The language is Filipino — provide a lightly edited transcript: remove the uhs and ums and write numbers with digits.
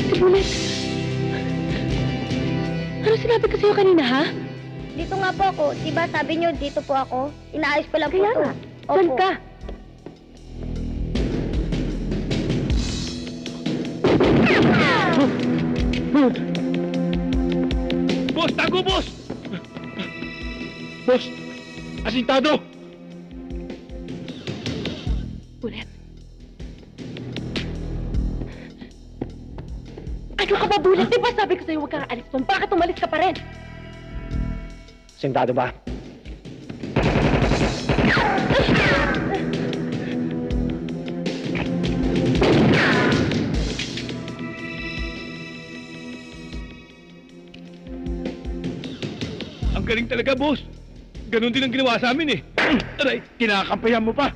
Si Bullet! Ano sinabi ko sa'yo kanina, ha? Dito nga po ako. Diba sabi niyo, dito po ako? Inaayos ko lang po Kaya to. nga. Saan ka? Boss! Tago, boss! Boss! Asintado! Bullet. Ano ka ba, Bullet? Di ba sabi ko sa'yo huwag kang alis doon? Bakit umalis ka pa rin? Asintado ba? Ang galing talaga, boss. Ganon din ang ginawa sa amin eh. Aray, kinakampayan mo pa.